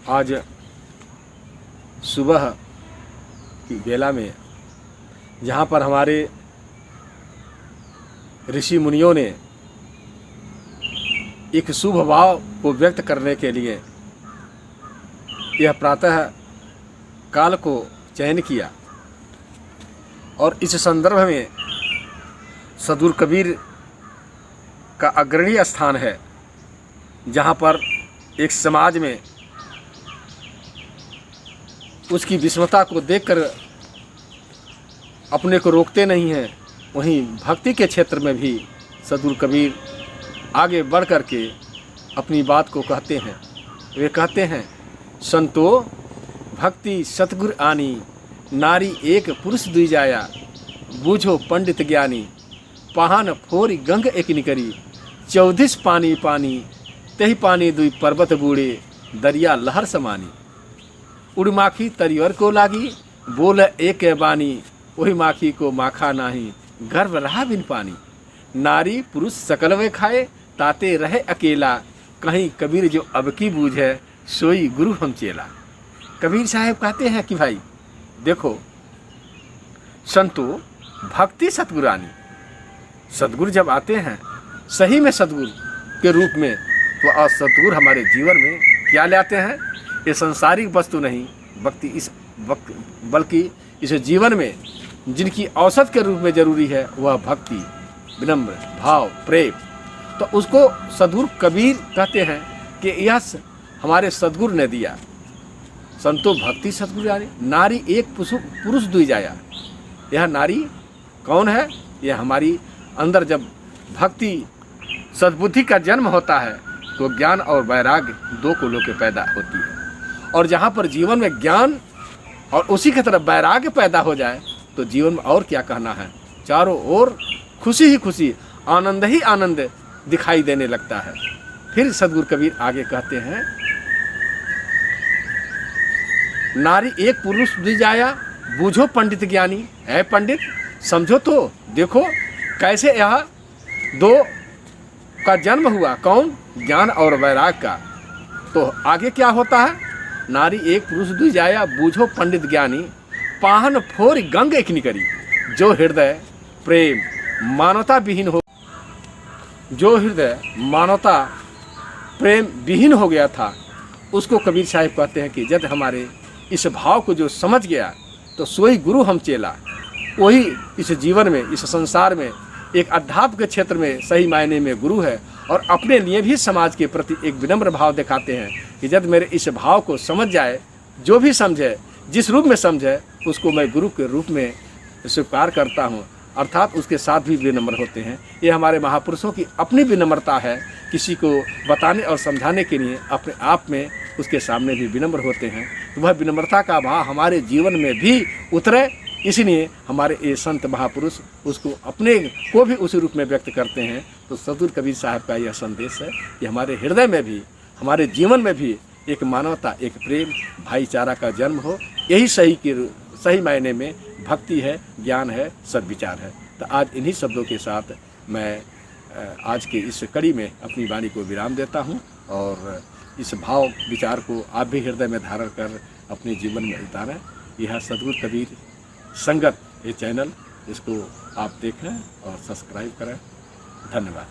आज सुबह की बेला में जहाँ पर हमारे ऋषि मुनियों ने एक शुभ भाव को व्यक्त करने के लिए यह प्रातः काल को चयन किया और इस संदर्भ में सद्गुरु कबीर का अग्रणी स्थान है, जहाँ पर एक समाज में उसकी विषमता को देखकर अपने को रोकते नहीं हैं, वहीं भक्ति के क्षेत्र में भी सद्गुरु कबीर आगे बढ़ कर के अपनी बात को कहते हैं। वे कहते हैं, संतो भक्ति सतगुर आनी, नारी एक पुरुष दुई जाया, बूझो पंडित ज्ञानी, पहान फोरी गंग एक निकरी, 14 पानी पानी, तही पानी दुई पर्वत बूढ़े, दरिया लहर समानी, उड़माखी तरियर को लागी, बोल एक बानी, वही माखी को माखा नाही, गर्भ रहा बिन पानी, नारी पुरुष सकल वे खाए, ताते रहे अकेला, कहीं कबीर जो अब की बूझ है, सोई गुरु हम चेला। कबीर साहब कहते हैं कि भाई देखो, संतो भक्ति सतगुरानी, सतगुरु जब आते हैं सही में सतगुरु के रूप में, तो सतगुरु हमारे जीवन में क्या लाते हैं? ये संसारिक वस्तु नहीं, बल्कि इस जीवन में जिनकी औसत के रूप में जरूरी है वह भक्ति, विनम्र भाव, प्रेम। तो उसको सद्गुरु कबीर कहते हैं कि यह हमारे सद्गुरु ने दिया। संतो भक्ति सद्गुरु यानी नारी एक पुरुष दुई जाया। यह नारी कौन है? यह हमारी अंदर जब भक्ति सद्बुद्धि का जन्म होता है तो ज्ञान और वैराग्य दो कुलों के पैदा होती है। और जहाँ पर जीवन में ज्ञान और उसी की तरफ वैराग्य पैदा हो जाए तो जीवन में और क्या कहना है, चारों ओर खुशी ही खुशी, आनंद ही आनंद दिखाई देने लगता है। फिर सद्गुरु कबीर आगे कहते हैं, नारी एक पुरुष दुई जाया, बूझो पंडित ज्ञानी। है पंडित, समझो तो देखो कैसे यह दो का जन्म हुआ, कौन? ज्ञान और वैराग का। तो आगे क्या होता है? नारी एक पुरुष दुई जाया, बूझो पंडित ज्ञानी, पाहन फोर गंग एक निकरी। जो हृदय प्रेम मानवता विहीन हो, जो हृदय मानवता प्रेम विहीन हो गया था, उसको कबीर साहिब कहते हैं कि जब हमारे इस भाव को जो समझ गया तो सोई गुरु हम चेला। वही इस जीवन में, इस संसार में एक अध्यात्म के क्षेत्र में सही मायने में गुरु है। और अपने लिए भी समाज के प्रति एक विनम्र भाव दिखाते हैं कि जब मेरे इस भाव को समझ जाए, जो भी समझे, जिस रूप में समझे, उसको मैं गुरु के रूप में स्वीकार करता हूँ, अर्थात उसके साथ भी विनम्र होते हैं। ये हमारे महापुरुषों की अपनी विनम्रता है, किसी को बताने और समझाने के लिए अपने आप में उसके सामने भी विनम्र होते हैं। तो वह विनम्रता का भाव हमारे जीवन में भी उतरे, इसलिए हमारे ये संत महापुरुष उसको अपने को भी उसी रूप में व्यक्त करते हैं। तो सद्गुरु कबीर साहब का यह संदेश है कि हमारे हृदय में भी, हमारे जीवन में भी एक मानवता, एक प्रेम, भाईचारा का जन्म हो। यही सही मायने में भक्ति है, ज्ञान है, सद्विचार है। तो आज इन्हीं शब्दों के साथ मैं आज के इस कड़ी में अपनी वाणी को विराम देता हूँ और इस भाव विचार को आप भी हृदय में धारण कर अपने जीवन में उतारें। यह सद्गुरु कबीर संगत ये चैनल, इसको आप देखें और सब्सक्राइब करें। धन्यवाद।